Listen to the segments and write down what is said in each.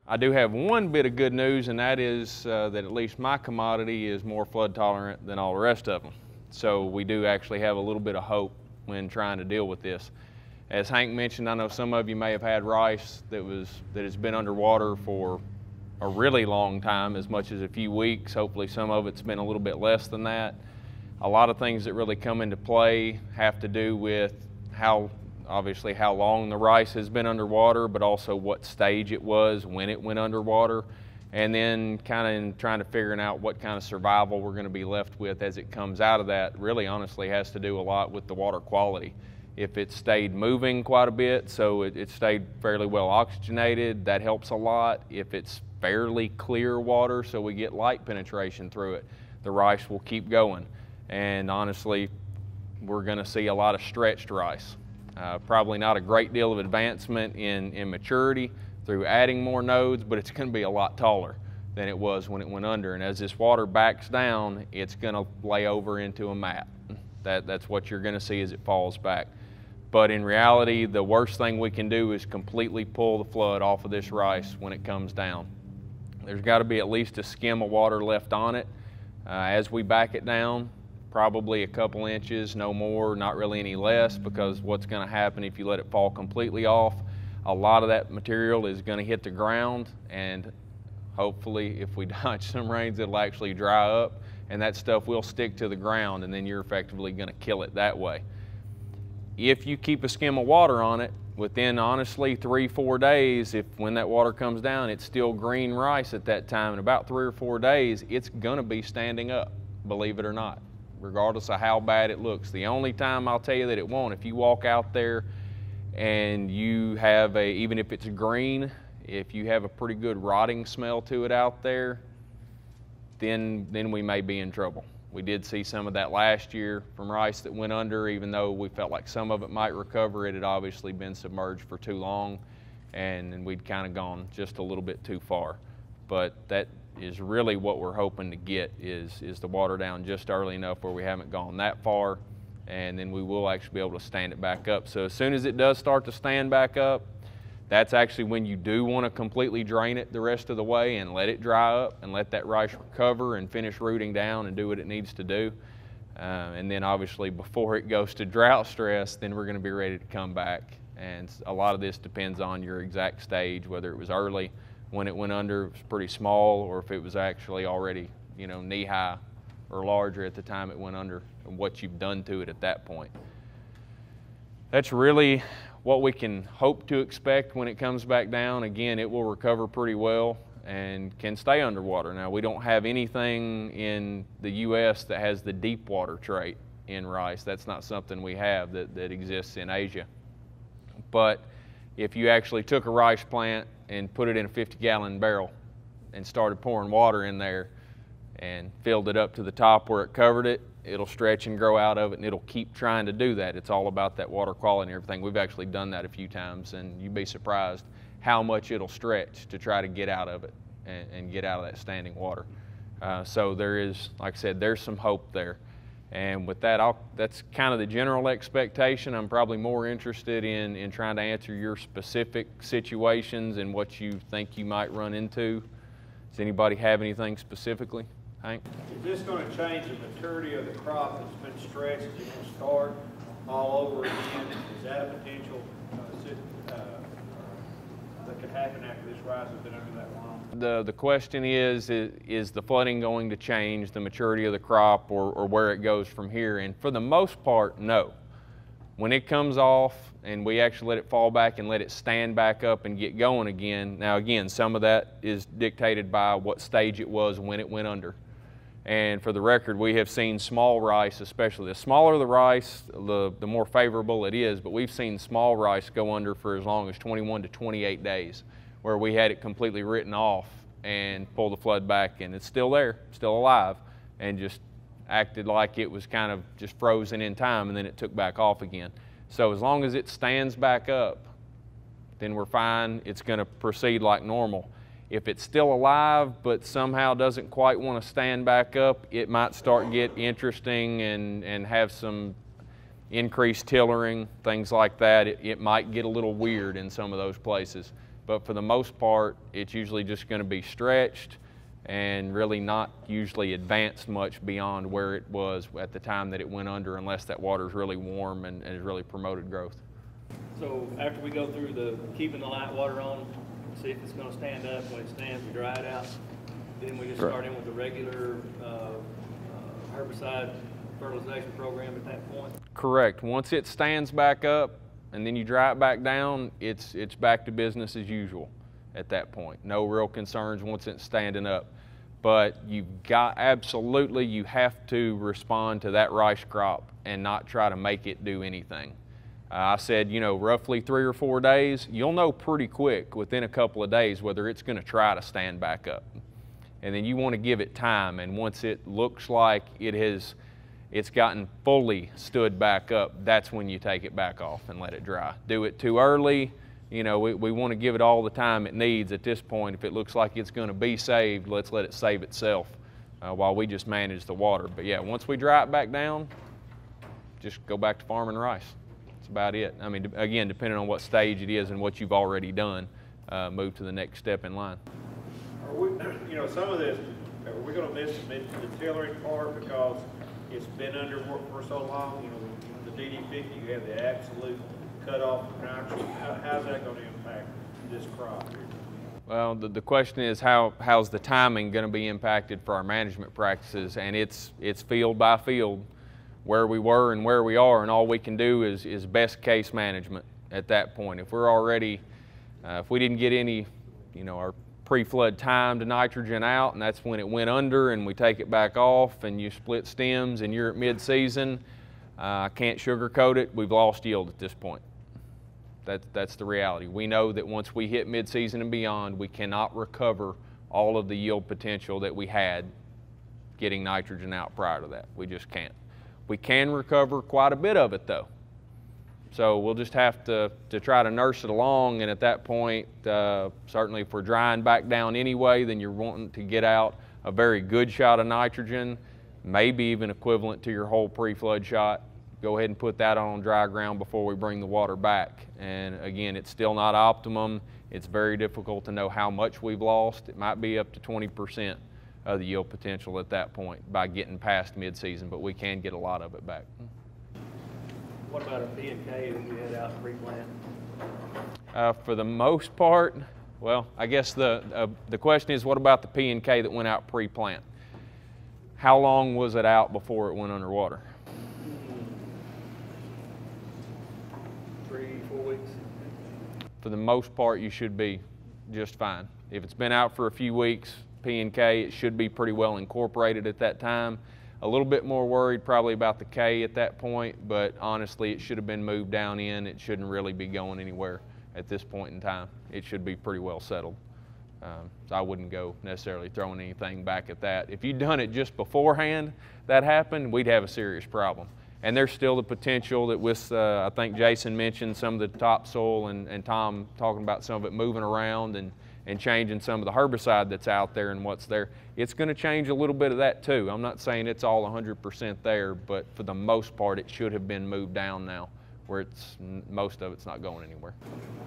I do have one bit of good news, and that is that at least my commodity is more flood tolerant than all the rest of them. So we do actually have a little bit of hope when trying to deal with this. As Hank mentioned, I know some of you may have had rice that has been underwater for a really long time, as much as a few weeks. Hopefully some of it's been a little bit less than that. A lot of things that really come into play have to do with obviously how long the rice has been underwater, but also what stage it was when it went underwater, and then kind of trying to figure out what kind of survival we're going to be left with as it comes out of that. Really honestly has to do a lot with the water quality. If it stayed moving quite a bit, so it stayed fairly well oxygenated, that helps a lot. If it's fairly clear water, so we get light penetration through it, the rice will keep going. And honestly, we're going to see a lot of stretched rice. Probably not a great deal of advancement in maturity through adding more nodes, but it's going to be a lot taller than it was when it went under. And as this water backs down, it's going to lay over into a mat. That's what you're going to see as it falls back. But in reality, the worst thing we can do is completely pull the flood off of this rice when it comes down. There's got to be at least a skim of water left on it as we back it down. Probably a couple inches, no more, not really any less, because what's going to happen if you let it fall completely off, a lot of that material is going to hit the ground, and hopefully if we dodge some rains, it'll actually dry up, and that stuff will stick to the ground, and then you're effectively going to kill it that way. If you keep a skim of water on it, within honestly 3-4 days, when that water comes down, it's still green rice at that time. In about 3 or 4 days, it's going to be standing up, believe it or not, regardless of how bad it looks. The only time I'll tell you that it won't, if you walk out there and you have even if it's green, if you have a pretty good rotting smell to it out there, then we may be in trouble. We did see some of that last year from rice that went under. Even though we felt like some of it might recover, it had obviously been submerged for too long, and we'd kind of gone just a little bit too far. But that is really what we're hoping to get, is the water down just early enough where we haven't gone that far, and then we will actually be able to stand it back up. So as soon as it does start to stand back up, that's actually when you do want to completely drain it the rest of the way and let it dry up and let that rice recover and finish rooting down and do what it needs to do. And then obviously before it goes to drought stress, then we're going to be ready to come back. And a lot of this depends on your exact stage, whether it was early when it went under, it was pretty small, or if it was actually already, knee-high or larger at the time it went under, and what you've done to it at that point. That's really what we can hope to expect when it comes back down. Again, it will recover pretty well and can stay underwater. Now, we don't have anything in the U.S. that has the deep water trait in rice. That's not something we have that exists in Asia. But if you actually took a rice plant and put it in a 50-gallon barrel and started pouring water in there and filled it up to the top where it covered it, it'll stretch and grow out of it, and it'll keep trying to do that. It's all about that water quality and everything. We've actually done that a few times, and you'd be surprised how much it'll stretch to try to get out of it and get out of that standing water. So there is, like I said, there's some hope there. And with that, that's kind of the general expectation. I'm probably more interested in trying to answer your specific situations and what you think you might run into. Does anybody have anything specifically? Hank? Is this going to change the maturity of the crop that's been stretched? Is it going to start all over again? Is that a potential that could happen after this rice has been under that long? The question is the flooding going to change the maturity of the crop or where it goes from here? And for the most part, no. When it comes off and we actually let it fall back and let it stand back up and get going again, now again, some of that is dictated by what stage it was when it went under. And for the record, we have seen small rice, especially the smaller the rice, the more favorable it is, but we've seen small rice go under for as long as 21 to 28 days, where we had it completely written off and pulled the flood back, and it's still there, still alive, and just acted like it was kind of just frozen in time, and then it took back off again. So as long as it stands back up, then we're fine. It's going to proceed like normal. If it's still alive but somehow doesn't quite want to stand back up, it might start get interesting and have some increased tillering, things like that. It might get a little weird in some of those places. but for the most part, it's usually just going to be stretched and really not usually advanced much beyond where it was at the time that it went under, unless that water is really warm and has really promoted growth. So after we go through the keeping the light water on, see if it's going to stand up. When it stands, we dry it out. Then we just start in with the regular herbicide fertilization program at that point? Correct. Once it stands back up and then you dry it back down, it's back to business as usual at that point. No real concerns once it's standing up. But you've got, absolutely, you have to respond to that rice crop and not try to make it do anything. I said, you know, roughly 3 or 4 days. You'll know pretty quick within a couple of days whether it's going to try to stand back up. And then you want to give it time, and once it looks like it's gotten fully stood back up, that's when you take it back off and let it dry. Do it too early, you know, we want to give it all the time it needs at this point. If it looks like it's going to be saved, let's let it save itself while we just manage the water. But yeah, once we dry it back down, just go back to farming rice. That's about it. I mean, again, depending on what stage it is and what you've already done, move to the next step in line. Are we, you know, some of this, are we going to miss the tillering part because it's been under for so long? You know, the DD50, you have the absolute cutoff of nitrogen. How's that going to impact this crop here? Well, the question is how's the timing going to be impacted for our management practices, and it's field by field where we were and where we are, and all we can do is best case management at that point. If we're already, if we didn't get any, you know, our pre-flood timed nitrogen out, and that's when it went under, and we take it back off and you split stems and you're at mid-season, I can't sugarcoat it, we've lost yield at this point. That's the reality. We know that once we hit mid-season and beyond, we cannot recover all of the yield potential that we had getting nitrogen out prior to that. We just can't. We can recover quite a bit of it though. So we'll just have to try to nurse it along, and at that point, certainly if we're drying back down anyway, then you're wanting to get out a very good shot of nitrogen, maybe even equivalent to your whole pre-flood shot. Go ahead and put that on dry ground before we bring the water back. And again, it's still not optimum. It's very difficult to know how much we've lost. It might be up to 20% of the yield potential at that point by getting past mid-season, but we can get a lot of it back. What about a P&K that we had out pre-plant? For the most part, well, I guess the question is, what about the P&K that went out pre-plant? How long was it out before it went underwater? 3, 4 weeks. For the most part, you should be just fine. If it's been out for a few weeks, P&K, it should be pretty well incorporated at that time. A little bit more worried probably about the K at that point, but honestly, it should have been moved down in. It shouldn't really be going anywhere at this point in time. It should be pretty well settled. So I wouldn't go necessarily throwing anything back at that. If you'd done it just beforehand that happened, we'd have a serious problem. And there's still the potential that with, I think Jason mentioned some of the topsoil and Tom talking about some of it moving around and changing some of the herbicide that's out there and what's there. It's going to change a little bit of that too. I'm not saying it's all 100% there, but for the most part, it should have been moved down now, where it's most of it's not going anywhere.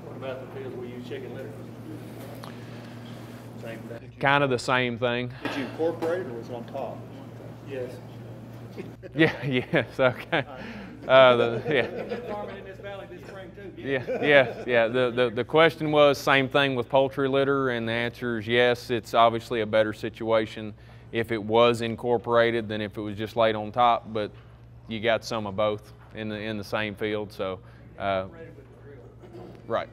What about the fields we use chicken litter? Same thing. Kind of the same thing. Did you incorporate it, or was it on top? Yes. Yeah, yes, okay. Farming in this valley this spring too. Yeah. The question was same thing with poultry litter, and the answer is yes. It's obviously a better situation if it was incorporated than if it was just laid on top, but you got some of both in the same field. So, right.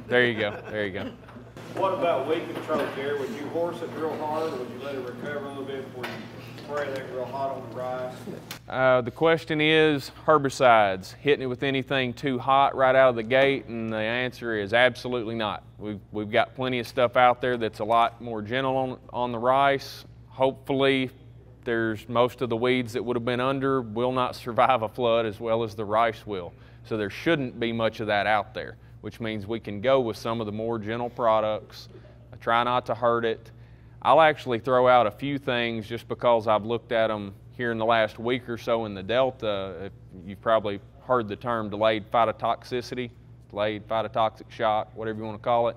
There you go. What about weed control, Jarrod? Would you horse it real hard, or would you let it recover a little bit before you spray that real hot on the rice? The question is herbicides, hitting it with anything too hot right out of the gate, and the answer is absolutely not. We've got plenty of stuff out there that's a lot more gentle on the rice. Hopefully there's most of the weeds that would have been under will not survive a flood as well as the rice will. So there shouldn't be much of that out there, which means we can go with some of the more gentle products, try not to hurt it. I'll actually throw out a few things just because I've looked at them here in the last week or so in the Delta. You've probably heard the term delayed phytotoxicity, delayed phytotoxic shock, whatever you want to call it.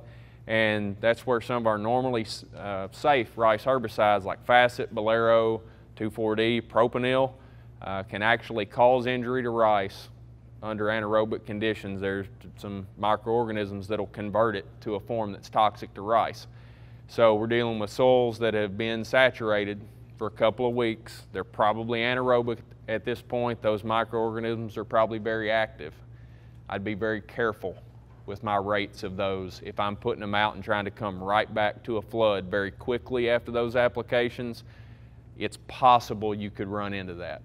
And that's where some of our normally safe rice herbicides like Facet, Bolero, 2,4-D, Propanil can actually cause injury to rice under anaerobic conditions. There's some microorganisms that'll convert it to a form that's toxic to rice. So we're dealing with soils that have been saturated for a couple of weeks. They're probably anaerobic at this point. Those microorganisms are probably very active. I'd be very careful with my rates of those. If I'm putting them out and trying to come right back to a flood very quickly after those applications, it's possible you could run into that.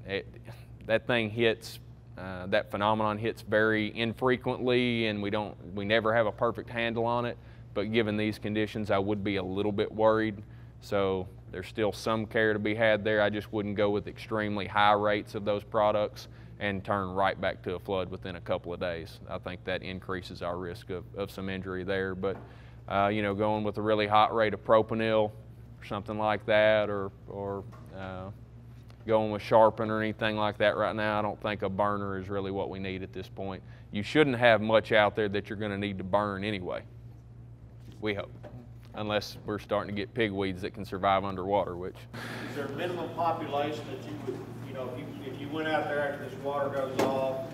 That thing hits, that phenomenon hits very infrequently, and we never have a perfect handle on it. But given these conditions, I would be a little bit worried. So there's still some care to be had there. I just wouldn't go with extremely high rates of those products and turn right back to a flood within a couple of days. I think that increases our risk of some injury there. But you know, going with a really hot rate of propanil or something like that, or going with sharpen or anything like that right now, I don't think a burner is really what we need at this point. You shouldn't have much out there that you're going to need to burn anyway, we hope, unless we're starting to get pigweeds that can survive underwater, which. Is there a minimum population that you would, you know, if you went out there after this water goes off,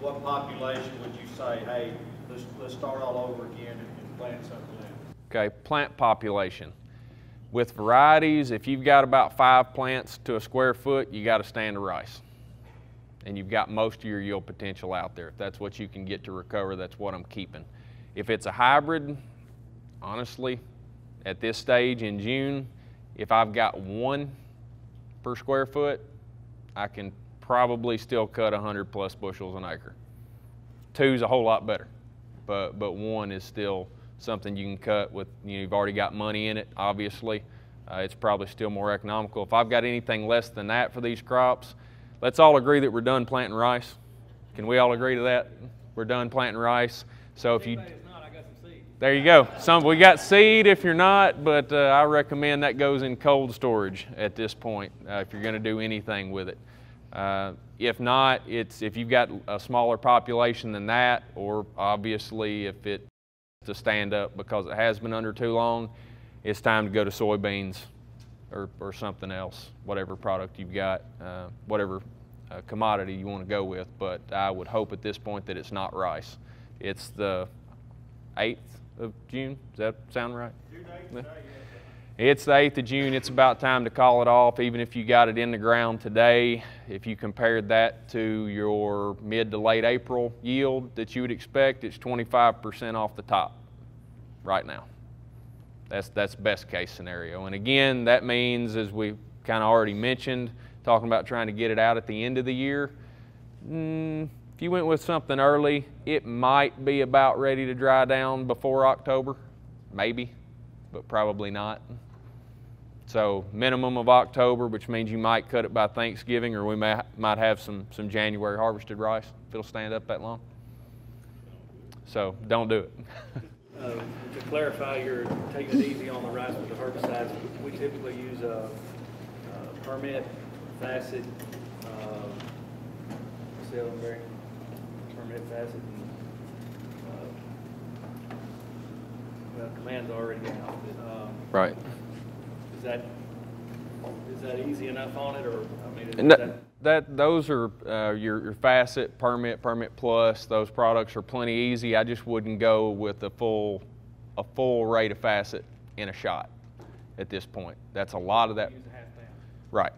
what population would you say, hey, let's start all over again and plant something else? Okay, plant population. With varieties, if you've got about 5 plants to a square foot, you got a stand of rice. And you've got most of your yield potential out there. If that's what you can get to recover, that's what I'm keeping. If it's a hybrid, honestly, at this stage in June, if I've got 1 per square foot, I can probably still cut 100 plus bushels an acre. 2 is a whole lot better, but 1 is still something you can cut with, you know, you've already got money in it, obviously. It's probably still more economical. If I've got anything less than that for these crops, let's all agree that we're done planting rice. Can we all agree to that? We're done planting rice. So if you, there you go. We got seed if you're not, but I recommend that goes in cold storage at this point if you're going to do anything with it. If not, if you've got a smaller population than that, or obviously if it to stand up because it has been under too long, it's time to go to soybeans or something else, whatever product you've got, whatever commodity you want to go with. But I would hope at this point that it's not rice. It's the 8th of June. Does that sound right? It's the 8th of June. It's about time to call it off, even if you got it in the ground today. If you compared that to your mid to late April yield that you would expect, it's 25% off the top right now. That's best case scenario. And again, that means, as we kind of already mentioned, talking about trying to get it out at the end of the year, if you went with something early, it might be about ready to dry down before October, maybe, but probably not. So minimum of October, which means you might cut it by Thanksgiving, or we might have some January harvested rice if it'll stand up that long. So don't do it. To clarify, you're taking it easy on the rice with the herbicides. We typically use Permit, Facet, Silverberry, Permit, Facet, and well, Command's already out. Right. Is that easy enough on it, or I mean? Those are your Facet, Permit Plus. Those products are plenty easy. I just wouldn't go with a full rate of Facet in a shot at this point. That's a lot of that. Use a half pound. Right.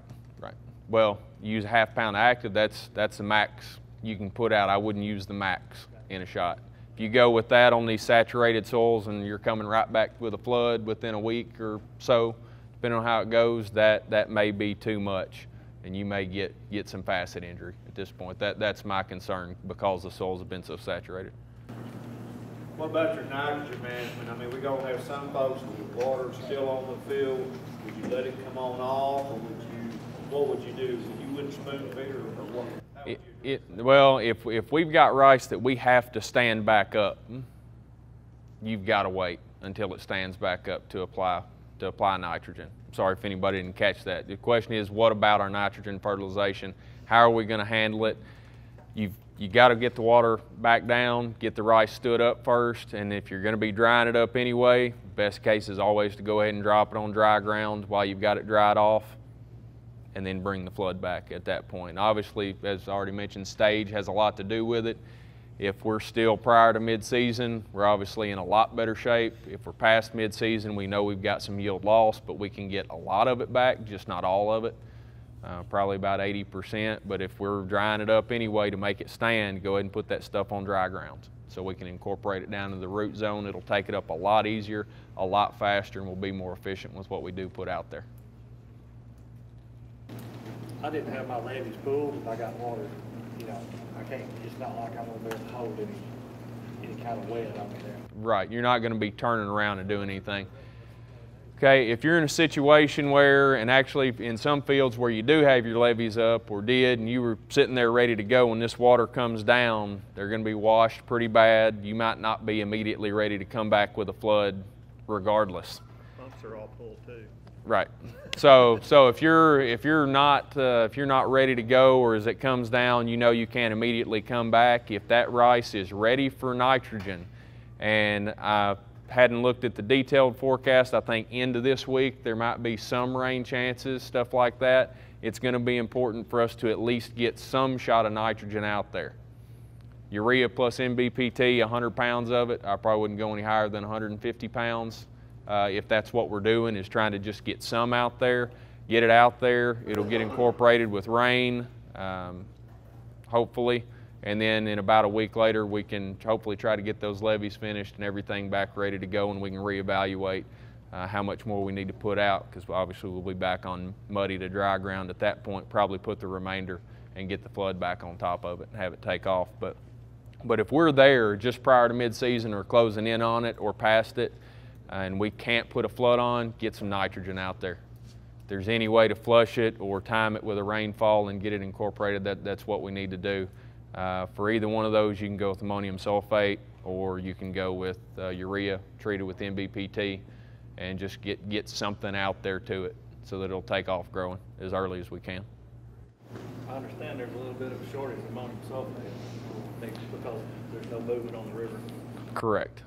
Well, you use a half pound active. That's the max you can put out. I wouldn't use the max in a shot. If you go with that on these saturated soils and you're coming right back with a flood within a week or so, depending on how it goes, that may be too much, and you may get some Facet injury at this point. That's my concern because the soils have been so saturated. What about your nitrogen management? I mean, we're gonna have some folks with water still on the field. Would you let it come on off, or what would you do? You wouldn't spoon feed or what? Well, if we've got rice that we have to stand back up, you've got to wait until it stands back up to apply nitrogen. Sorry if anybody didn't catch that. The question is, what about our nitrogen fertilization? How are we going to handle it? You've you got to get the water back down, get the rice stood up first, and if you're going to be drying it up anyway, best case is always to go ahead and drop it on dry ground while you've got it dried off, and then bring the flood back at that point. Obviously, as I already mentioned, stage has a lot to do with it. If we're still prior to mid-season, we're obviously in a lot better shape. If we're past mid-season, we know we've got some yield loss, but we can get a lot of it back, just not all of it. Probably about 80%, but if we're drying it up anyway to make it stand, go ahead and put that stuff on dry ground so we can incorporate it down to the root zone. It'll take it up a lot easier, a lot faster, and we'll be more efficient with what we do put out there. I didn't have my levees pulled, but I got water, you know, I can't, it's not like I'm gonna be able to hold any kind of wet on me there. Right, you're not gonna be turning around and doing anything. Okay, if you're in a situation where, and actually in some fields where you do have your levees up or did, and you were sitting there ready to go, when this water comes down, they're going to be washed pretty bad. You might not be immediately ready to come back with a flood regardless. Pumps are all pulled too. Right. So if you're not ready to go, or as it comes down, you know you can't immediately come back. If that rice is ready for nitrogen, and hadn't looked at the detailed forecast, I think into this week there might be some rain chances, stuff like that. It's going to be important for us to at least get some shot of nitrogen out there. Urea plus NBPT, 100 pounds of it, I probably wouldn't go any higher than 150 pounds. If that's what we're doing, is trying to just get some out there, get it out there. It'll get incorporated with rain, hopefully. And then in about a week later, we can hopefully try to get those levees finished and everything back ready to go, and we can reevaluate how much more we need to put out, because obviously we'll be back on muddy to dry ground at that point, probably put the remainder and get the flood back on top of it and have it take off. But if we're there just prior to mid-season or closing in on it or past it, and we can't put a flood on, get some nitrogen out there. If there's any way to flush it or time it with a rainfall and get it incorporated, that's what we need to do. For either one of those, you can go with ammonium sulfate, or you can go with urea treated with NBPT, and just get something out there to it so that it'll take off growing as early as we can. I understand there's a little bit of a shortage of ammonium sulfate because there's no movement on the river. Correct.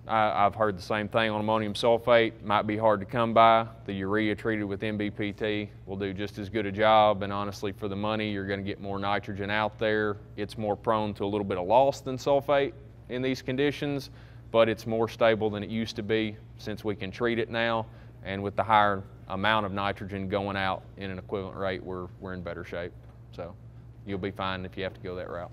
I've heard the same thing on ammonium sulfate. Might be hard to come by. The urea treated with NBPT will do just as good a job, and honestly, for the money, you're going to get more nitrogen out there. It's more prone to a little bit of loss than sulfate in these conditions, but it's more stable than it used to be since we can treat it now, and with the higher amount of nitrogen going out in an equivalent rate, we're in better shape. So you'll be fine if you have to go that route.